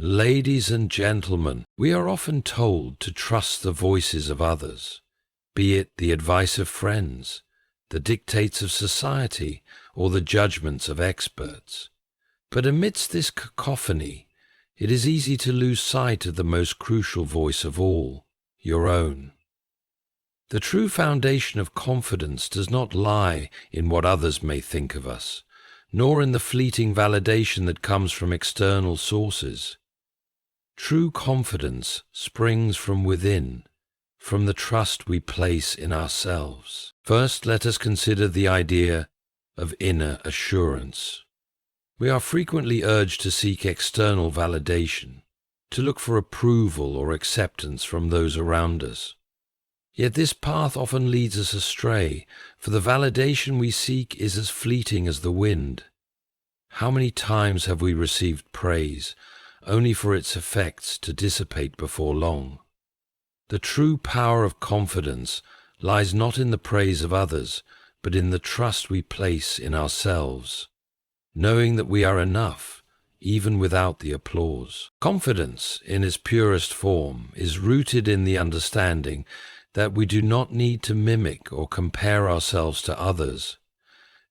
Ladies and gentlemen, we are often told to trust the voices of others, be it the advice of friends, the dictates of society, or the judgments of experts. But amidst this cacophony, it is easy to lose sight of the most crucial voice of all, your own. The true foundation of confidence does not lie in what others may think of us, nor in the fleeting validation that comes from external sources. True confidence springs from within, from the trust we place in ourselves. First, let us consider the idea of inner assurance. We are frequently urged to seek external validation, to look for approval or acceptance from those around us. Yet this path often leads us astray, for the validation we seek is as fleeting as the wind. How many times have we received praise, only for its effects to dissipate before long? The true power of confidence lies not in the praise of others, but in the trust we place in ourselves, knowing that we are enough, even without the applause. Confidence, in its purest form, is rooted in the understanding that we do not need to mimic or compare ourselves to others.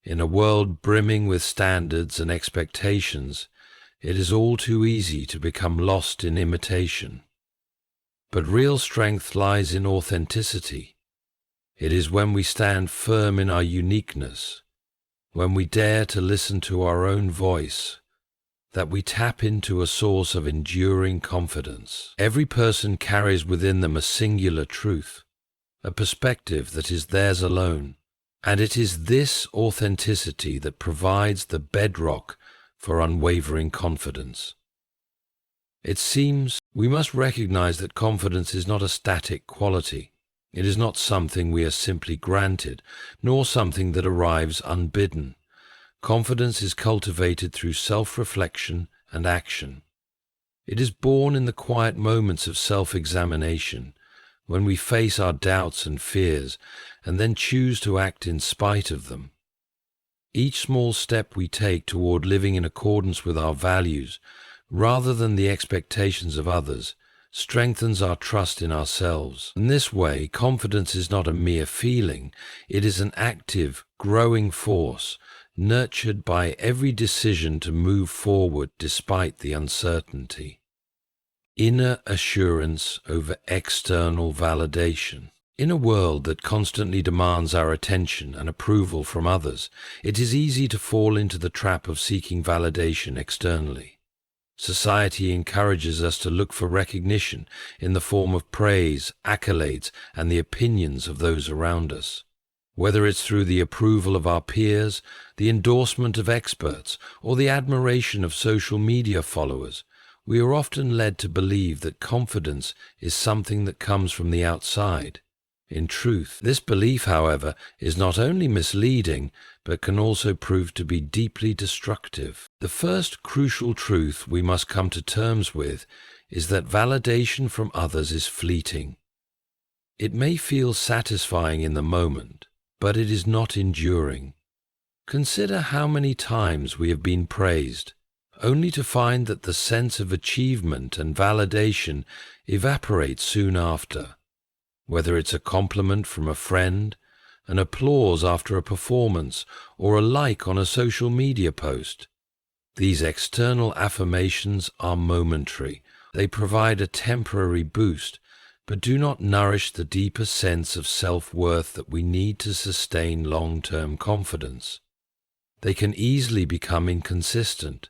In a world brimming with standards and expectations, it is all too easy to become lost in imitation. But real strength lies in authenticity. It is when we stand firm in our uniqueness, when we dare to listen to our own voice, that we tap into a source of enduring confidence. Every person carries within them a singular truth, a perspective that is theirs alone, and it is this authenticity that provides the bedrock for unwavering confidence. It seems we must recognize that confidence is not a static quality. It is not something we are simply granted, nor something that arrives unbidden. Confidence is cultivated through self-reflection and action. It is born in the quiet moments of self-examination, when we face our doubts and fears, and then choose to act in spite of them. Each small step we take toward living in accordance with our values, rather than the expectations of others, strengthens our trust in ourselves. In this way, confidence is not a mere feeling, it is an active, growing force, nurtured by every decision to move forward despite the uncertainty. Inner assurance over external validation. In a world that constantly demands our attention and approval from others, it is easy to fall into the trap of seeking validation externally. Society encourages us to look for recognition in the form of praise, accolades, and the opinions of those around us. Whether it's through the approval of our peers, the endorsement of experts, or the admiration of social media followers, we are often led to believe that confidence is something that comes from the outside. In truth, this belief, however, is not only misleading, but can also prove to be deeply destructive. The first crucial truth we must come to terms with is that validation from others is fleeting. It may feel satisfying in the moment, but it is not enduring. Consider how many times we have been praised, only to find that the sense of achievement and validation evaporates soon after. Whether it's a compliment from a friend, an applause after a performance, or a like on a social media post, these external affirmations are momentary. They provide a temporary boost, but do not nourish the deeper sense of self-worth that we need to sustain long-term confidence. They can easily become inconsistent,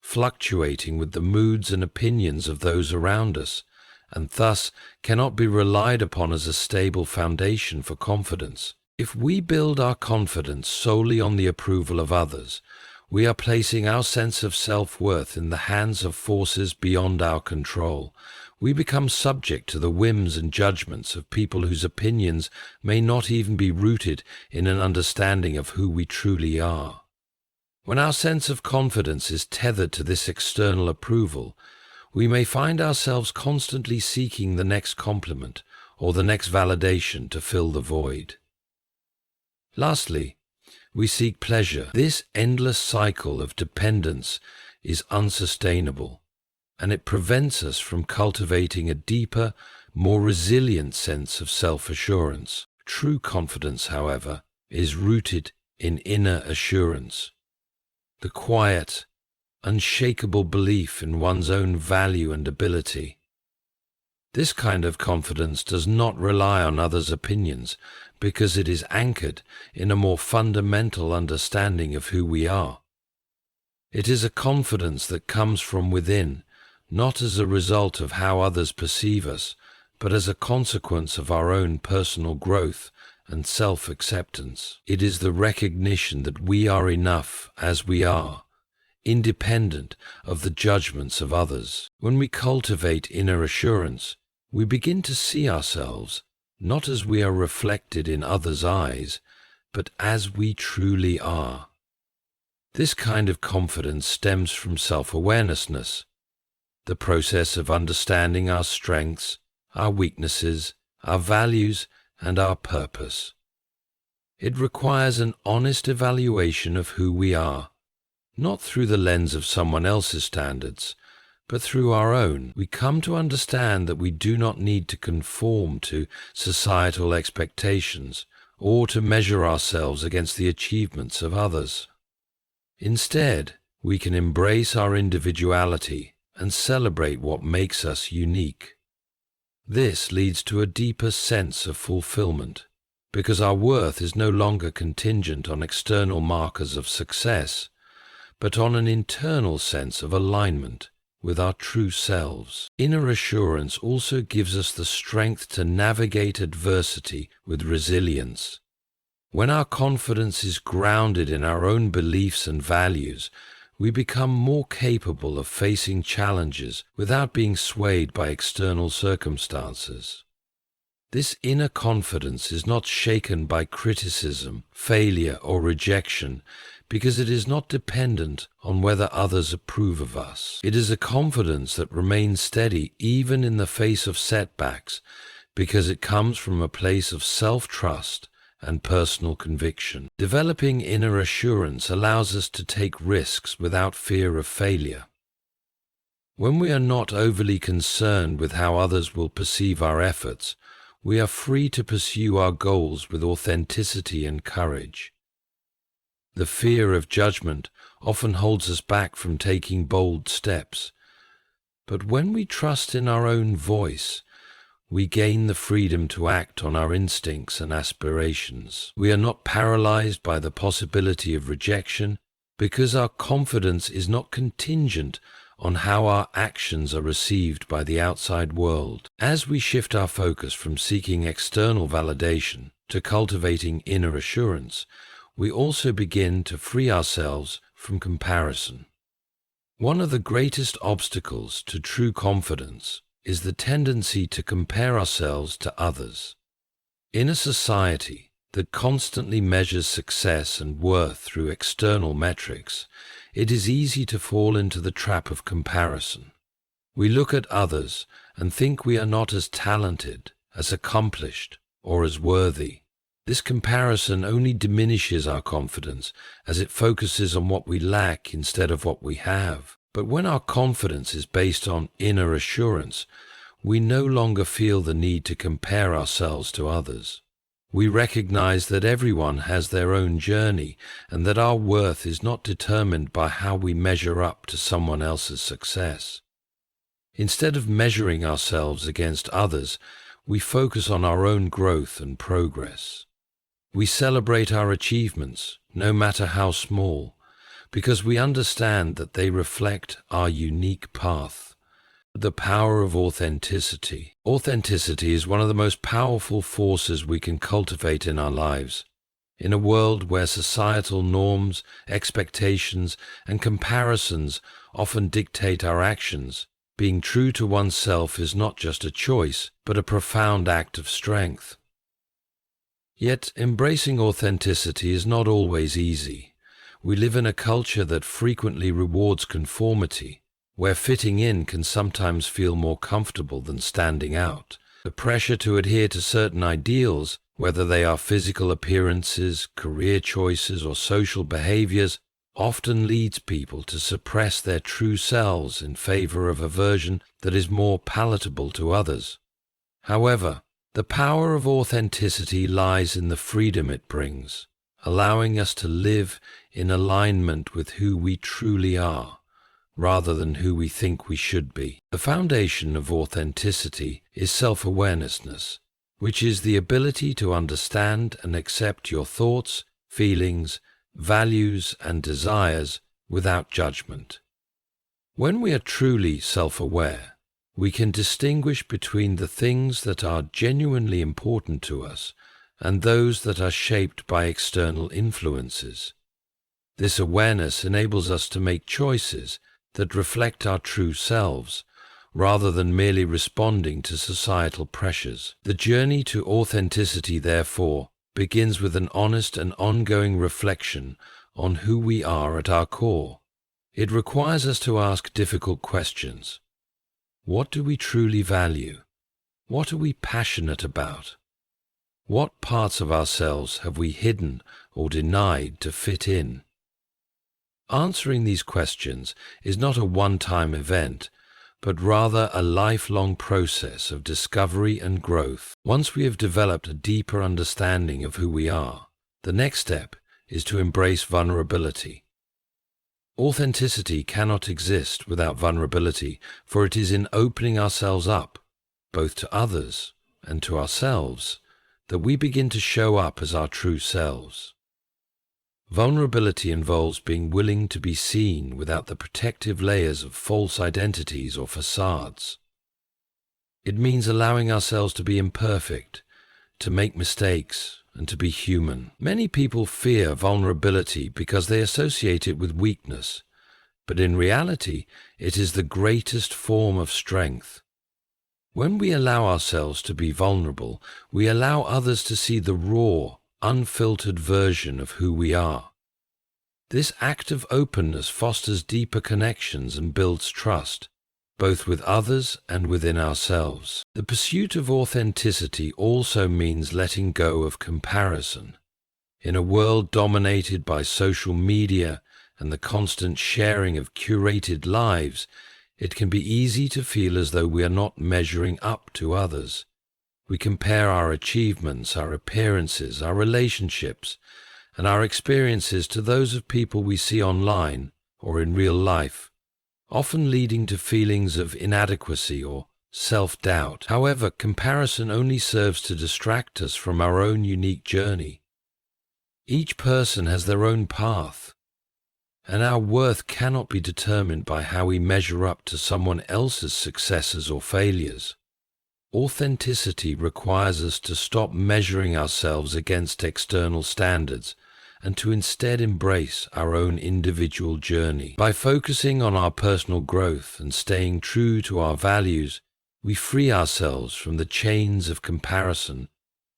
fluctuating with the moods and opinions of those around us, and thus cannot be relied upon as a stable foundation for confidence. If we build our confidence solely on the approval of others, we are placing our sense of self-worth in the hands of forces beyond our control. We become subject to the whims and judgments of people whose opinions may not even be rooted in an understanding of who we truly are. When our sense of confidence is tethered to this external approval, we may find ourselves constantly seeking the next compliment or the next validation to fill the void. Lastly, we seek pleasure. This endless cycle of dependence is unsustainable, and it prevents us from cultivating a deeper, more resilient sense of self-assurance. True confidence, however, is rooted in inner assurance, the quiet, unshakable belief in one's own value and ability. This kind of confidence does not rely on others' opinions because it is anchored in a more fundamental understanding of who we are. It is a confidence that comes from within, not as a result of how others perceive us, but as a consequence of our own personal growth and self-acceptance. It is the recognition that we are enough as we are, independent of the judgments of others. When we cultivate inner assurance, we begin to see ourselves not as we are reflected in others' eyes, but as we truly are. This kind of confidence stems from self-awareness, the process of understanding our strengths, our weaknesses, our values, and our purpose. It requires an honest evaluation of who we are, not through the lens of someone else's standards, but through our own. We come to understand that we do not need to conform to societal expectations or to measure ourselves against the achievements of others. Instead, we can embrace our individuality and celebrate what makes us unique. This leads to a deeper sense of fulfillment, because our worth is no longer contingent on external markers of success, but on an internal sense of alignment with our true selves. Inner assurance also gives us the strength to navigate adversity with resilience. When our confidence is grounded in our own beliefs and values, we become more capable of facing challenges without being swayed by external circumstances. This inner confidence is not shaken by criticism, failure, or rejection, because it is not dependent on whether others approve of us. It is a confidence that remains steady even in the face of setbacks, because it comes from a place of self-trust and personal conviction. Developing inner assurance allows us to take risks without fear of failure. When we are not overly concerned with how others will perceive our efforts, we are free to pursue our goals with authenticity and courage. The fear of judgment often holds us back from taking bold steps, but when we trust in our own voice, we gain the freedom to act on our instincts and aspirations. We are not paralyzed by the possibility of rejection because our confidence is not contingent on how our actions are received by the outside world. As we shift our focus from seeking external validation to cultivating inner assurance, we also begin to free ourselves from comparison. One of the greatest obstacles to true confidence is the tendency to compare ourselves to others. In a society that constantly measures success and worth through external metrics, it is easy to fall into the trap of comparison. We look at others and think we are not as talented, as accomplished, or as worthy. This comparison only diminishes our confidence as it focuses on what we lack instead of what we have. But when our confidence is based on inner assurance, we no longer feel the need to compare ourselves to others. We recognize that everyone has their own journey and that our worth is not determined by how we measure up to someone else's success. Instead of measuring ourselves against others, we focus on our own growth and progress. We celebrate our achievements, no matter how small, because we understand that they reflect our unique path. The power of authenticity. Authenticity is one of the most powerful forces we can cultivate in our lives. In a world where societal norms, expectations, and comparisons often dictate our actions, being true to oneself is not just a choice, but a profound act of strength. Yet, embracing authenticity is not always easy. We live in a culture that frequently rewards conformity, where fitting in can sometimes feel more comfortable than standing out. The pressure to adhere to certain ideals, whether they are physical appearances, career choices, or social behaviors, often leads people to suppress their true selves in favor of a version that is more palatable to others. However, the power of authenticity lies in the freedom it brings, allowing us to live in alignment with who we truly are, rather than who we think we should be. The foundation of authenticity is self-awareness, which is the ability to understand and accept your thoughts, feelings, values, and desires without judgment. When we are truly self-aware, we can distinguish between the things that are genuinely important to us and those that are shaped by external influences. This awareness enables us to make choices that reflect our true selves, rather than merely responding to societal pressures. The journey to authenticity, therefore, begins with an honest and ongoing reflection on who we are at our core. It requires us to ask difficult questions. What do we truly value? What are we passionate about? What parts of ourselves have we hidden or denied to fit in? Answering these questions is not a one-time event, but rather a lifelong process of discovery and growth. Once we have developed a deeper understanding of who we are, the next step is to embrace vulnerability. Authenticity cannot exist without vulnerability, for it is in opening ourselves up, both to others and to ourselves, that we begin to show up as our true selves. Vulnerability involves being willing to be seen without the protective layers of false identities or facades. It means allowing ourselves to be imperfect, to make mistakes, and to be human. Many people fear vulnerability because they associate it with weakness, but in reality, it is the greatest form of strength. When we allow ourselves to be vulnerable, we allow others to see the raw, unfiltered version of who we are. This act of openness fosters deeper connections and builds trust, both with others and within ourselves. The pursuit of authenticity also means letting go of comparison. In a world dominated by social media and the constant sharing of curated lives, it can be easy to feel as though we are not measuring up to others. We compare our achievements, our appearances, our relationships, and our experiences to those of people we see online or in real life, often leading to feelings of inadequacy or self-doubt. However, comparison only serves to distract us from our own unique journey. Each person has their own path, and our worth cannot be determined by how we measure up to someone else's successes or failures. Authenticity requires us to stop measuring ourselves against external standards and to instead embrace our own individual journey. By focusing on our personal growth and staying true to our values, we free ourselves from the chains of comparison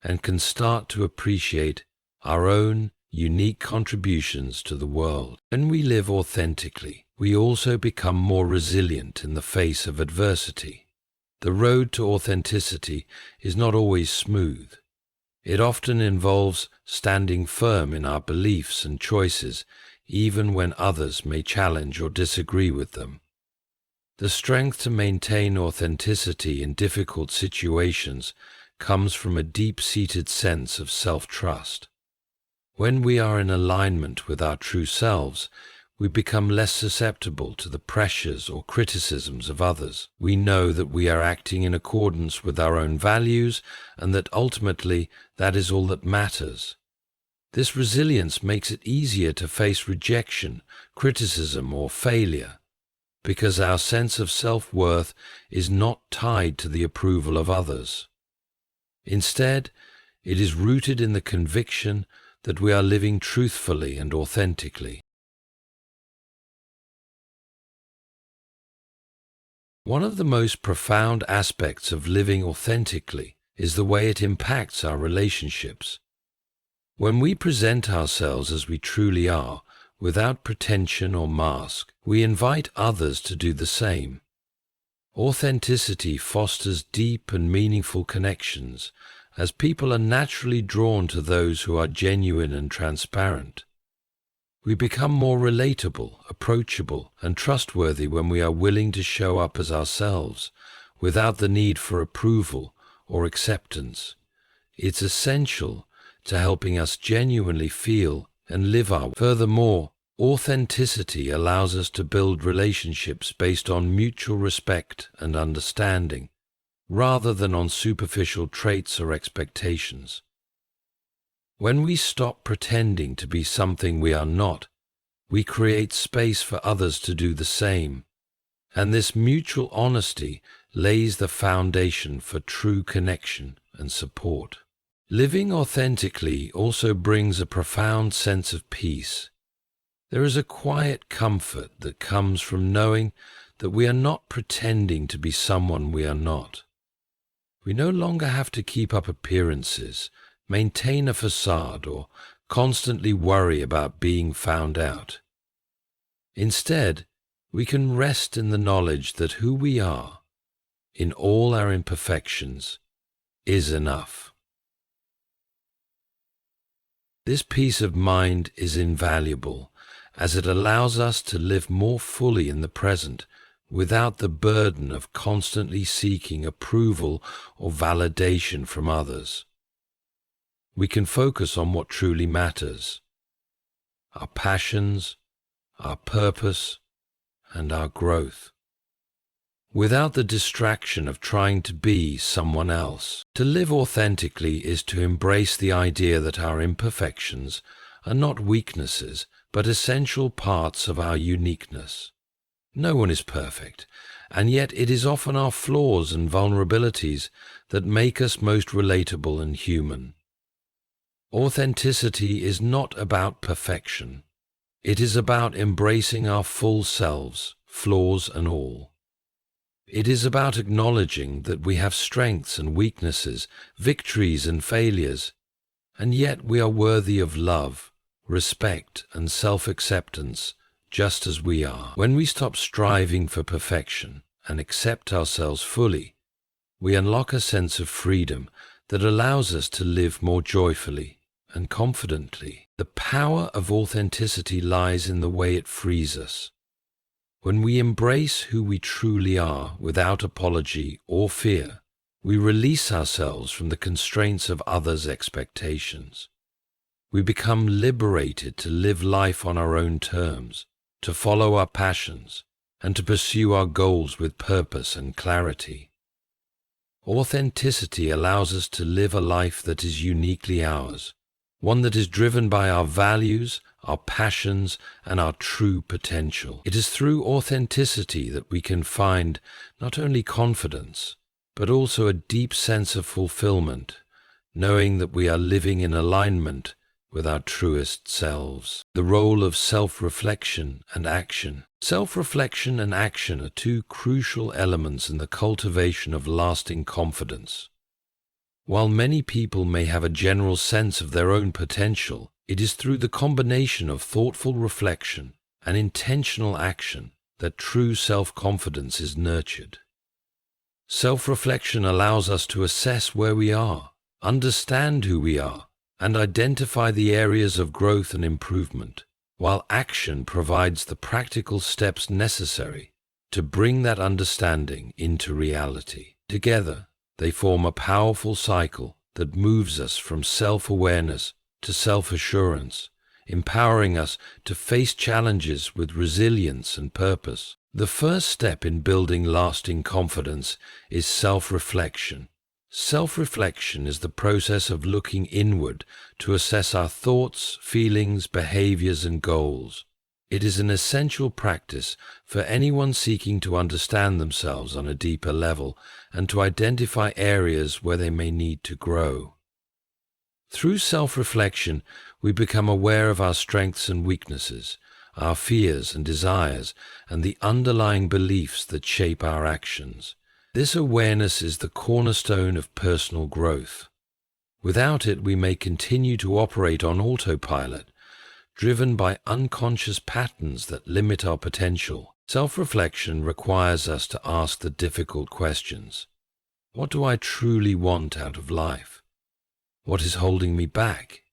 and can start to appreciate our own unique contributions to the world. When we live authentically, we also become more resilient in the face of adversity. The road to authenticity is not always smooth. It often involves standing firm in our beliefs and choices, even when others may challenge or disagree with them. The strength to maintain authenticity in difficult situations comes from a deep-seated sense of self-trust. When we are in alignment with our true selves, we become less susceptible to the pressures or criticisms of others. We know that we are acting in accordance with our own values and that ultimately that is all that matters. This resilience makes it easier to face rejection, criticism, or failure, because our sense of self-worth is not tied to the approval of others. Instead, it is rooted in the conviction that we are living truthfully and authentically. One of the most profound aspects of living authentically is the way it impacts our relationships. When we present ourselves as we truly are, without pretension or mask, we invite others to do the same. Authenticity fosters deep and meaningful connections, as people are naturally drawn to those who are genuine and transparent. We become more relatable, approachable, and trustworthy when we are willing to show up as ourselves, without the need for approval or acceptance. It's essential to helping us genuinely feel and live our. Furthermore, authenticity allows us to build relationships based on mutual respect and understanding, rather than on superficial traits or expectations. When we stop pretending to be something we are not, we create space for others to do the same, and this mutual honesty lays the foundation for true connection and support. Living authentically also brings a profound sense of peace. There is a quiet comfort that comes from knowing that we are not pretending to be someone we are not. We no longer have to keep up appearances, maintain a facade, or constantly worry about being found out. Instead, we can rest in the knowledge that who we are, in all our imperfections, is enough. This peace of mind is invaluable, as it allows us to live more fully in the present without the burden of constantly seeking approval or validation from others. We can focus on what truly matters: our passions, our purpose, and our growth, without the distraction of trying to be someone else. To live authentically is to embrace the idea that our imperfections are not weaknesses, but essential parts of our uniqueness. No one is perfect, and yet it is often our flaws and vulnerabilities that make us most relatable and human. Authenticity is not about perfection. It is about embracing our full selves, flaws and all. It is about acknowledging that we have strengths and weaknesses, victories and failures, and yet we are worthy of love, respect, and self-acceptance just as we are. When we stop striving for perfection and accept ourselves fully, we unlock a sense of freedom that allows us to live more joyfully and confidently. The power of authenticity lies in the way it frees us. When we embrace who we truly are without apology or fear, we release ourselves from the constraints of others' expectations. We become liberated to live life on our own terms, to follow our passions, and to pursue our goals with purpose and clarity. Authenticity allows us to live a life that is uniquely ours, one that is driven by our values, our passions, and our true potential. It is through authenticity that we can find not only confidence, but also a deep sense of fulfillment, knowing that we are living in alignment with our truest selves. The role of self-reflection and action. Self-reflection and action are two crucial elements in the cultivation of lasting confidence. While many people may have a general sense of their own potential, it is through the combination of thoughtful reflection and intentional action that true self-confidence is nurtured. Self-reflection allows us to assess where we are, understand who we are, and identify the areas of growth and improvement, while action provides the practical steps necessary to bring that understanding into reality. Together, they form a powerful cycle that moves us from self-awareness to self-assurance, empowering us to face challenges with resilience and purpose. The first step in building lasting confidence is self-reflection. Self-reflection is the process of looking inward to assess our thoughts, feelings, behaviors, and goals. It is an essential practice for anyone seeking to understand themselves on a deeper level and to identify areas where they may need to grow. Through self-reflection, we become aware of our strengths and weaknesses, our fears and desires, and the underlying beliefs that shape our actions. This awareness is the cornerstone of personal growth. Without it, we may continue to operate on autopilot, driven by unconscious patterns that limit our potential. Self-reflection requires us to ask the difficult questions. What do I truly want out of life? What is holding me back?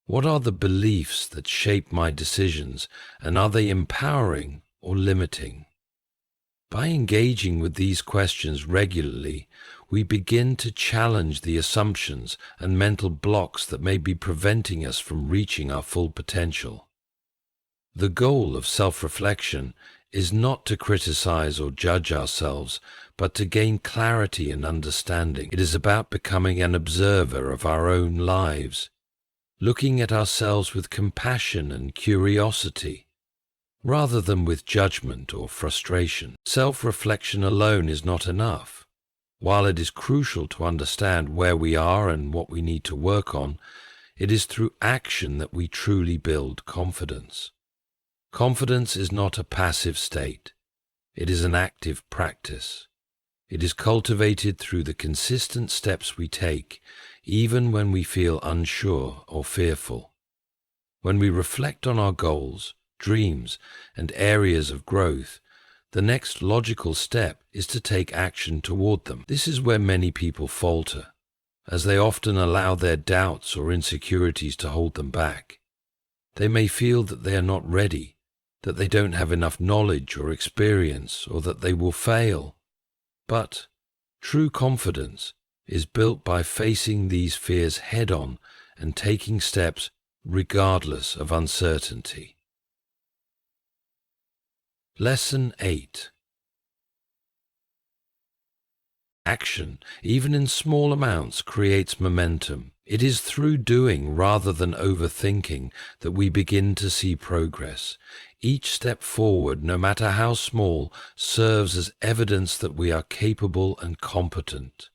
What are the beliefs that shape my decisions, and are they empowering or limiting? By engaging with these questions regularly, we begin to challenge the assumptions and mental blocks that may be preventing us from reaching our full potential. The goal of self-reflection is not to criticize or judge ourselves, but to gain clarity and understanding. It is about becoming an observer of our own lives, looking at ourselves with compassion and curiosity, rather than with judgment or frustration. Self-reflection alone is not enough. While it is crucial to understand where we are and what we need to work on, it is through action that we truly build confidence. Confidence is not a passive state. It is an active practice. It is cultivated through the consistent steps we take, even when we feel unsure or fearful. When we reflect on our goals, dreams, and areas of growth, the next logical step is to take action toward them. This is where many people falter, as they often allow their doubts or insecurities to hold them back. They may feel that they are not ready, that they don't have enough knowledge or experience, or that they will fail. But true confidence is built by facing these fears head-on and taking steps regardless of uncertainty. Lesson 8. Action, even in small amounts, creates momentum. It is through doing rather than overthinking that we begin to see progress. Each step forward, no matter how small, serves as evidence that we are capable and competent.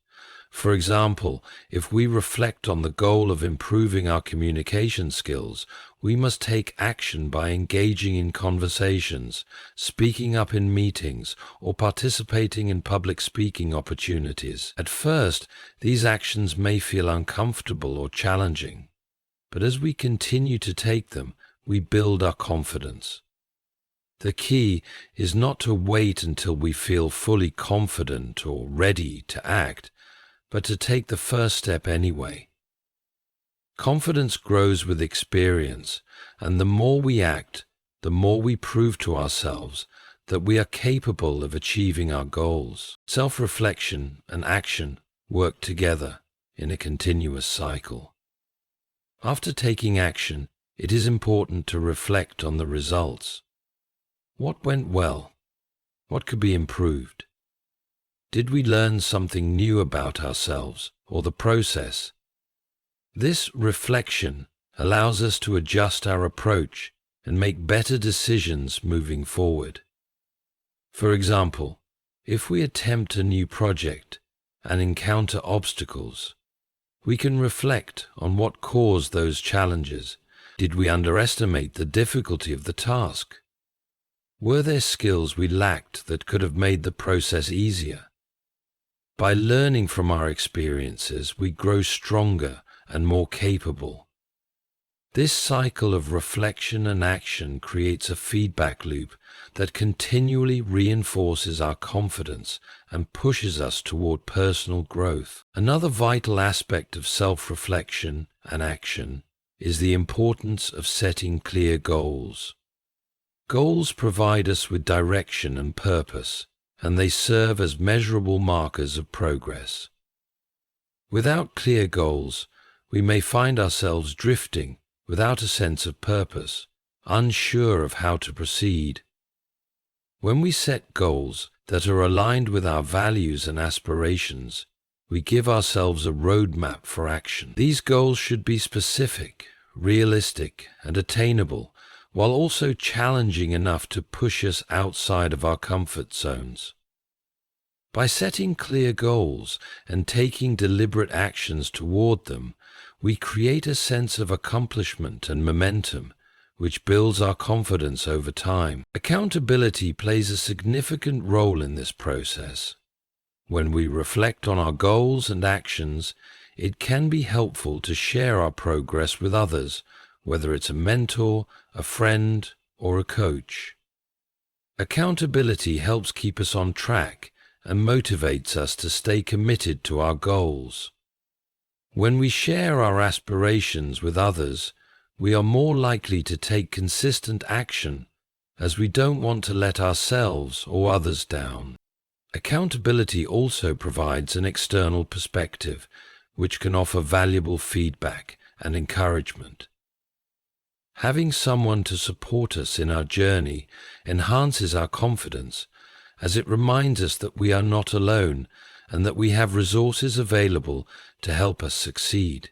For example, if we reflect on the goal of improving our communication skills, we must take action by engaging in conversations, speaking up in meetings, or participating in public speaking opportunities. At first, these actions may feel uncomfortable or challenging, but as we continue to take them, we build our confidence. The key is not to wait until we feel fully confident or ready to act, but to take the first step anyway. Confidence grows with experience, and the more we act, the more we prove to ourselves that we are capable of achieving our goals. Self-reflection and action work together in a continuous cycle. After taking action, it is important to reflect on the results. What went well? What could be improved? Did we learn something new about ourselves or the process? This reflection allows us to adjust our approach and make better decisions moving forward. For example, if we attempt a new project and encounter obstacles, we can reflect on what caused those challenges. Did we underestimate the difficulty of the task? Were there skills we lacked that could have made the process easier? By learning from our experiences, we grow stronger and more capable. This cycle of reflection and action creates a feedback loop that continually reinforces our confidence and pushes us toward personal growth. Another vital aspect of self-reflection and action is the importance of setting clear goals. Goals provide us with direction and purpose, and they serve as measurable markers of progress. Without clear goals, we may find ourselves drifting without a sense of purpose, unsure of how to proceed. When we set goals that are aligned with our values and aspirations, we give ourselves a roadmap for action. These goals should be specific, realistic, and attainable, while also challenging enough to push us outside of our comfort zones. By setting clear goals and taking deliberate actions toward them, we create a sense of accomplishment and momentum, which builds our confidence over time. Accountability plays a significant role in this process. When we reflect on our goals and actions, it can be helpful to share our progress with others, whether it's a mentor, a friend, or a coach. Accountability helps keep us on track and motivates us to stay committed to our goals. When we share our aspirations with others, we are more likely to take consistent action as we don't want to let ourselves or others down. Accountability also provides an external perspective, which can offer valuable feedback and encouragement. Having someone to support us in our journey enhances our confidence, as it reminds us that we are not alone and that we have resources available to help us succeed.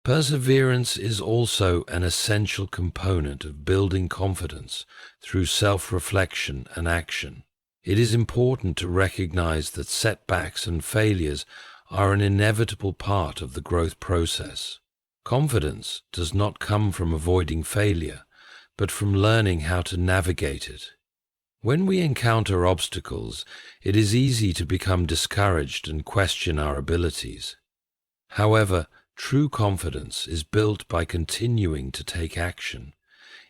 Perseverance is also an essential component of building confidence through self-reflection and action. It is important to recognize that setbacks and failures are an inevitable part of the growth process. Confidence does not come from avoiding failure, but from learning how to navigate it. When we encounter obstacles, it is easy to become discouraged and question our abilities. However, true confidence is built by continuing to take action,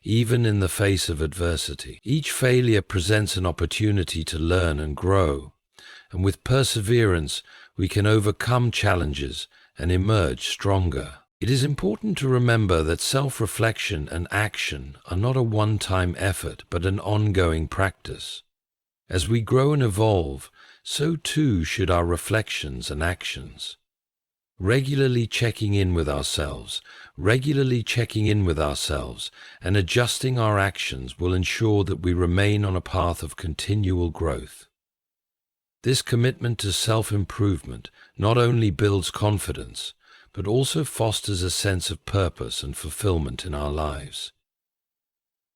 even in the face of adversity. Each failure presents an opportunity to learn and grow, and with perseverance, we can overcome challenges and emerge stronger. It is important to remember that self-reflection and action are not a one-time effort, but an ongoing practice. As we grow and evolve, so too should our reflections and actions. Regularly checking in with ourselves and adjusting our actions will ensure that we remain on a path of continual growth. This commitment to self-improvement not only builds confidence, but also fosters a sense of purpose and fulfillment in our lives.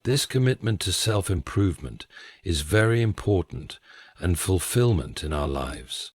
This commitment to self-improvement is very important and fulfillment in our lives.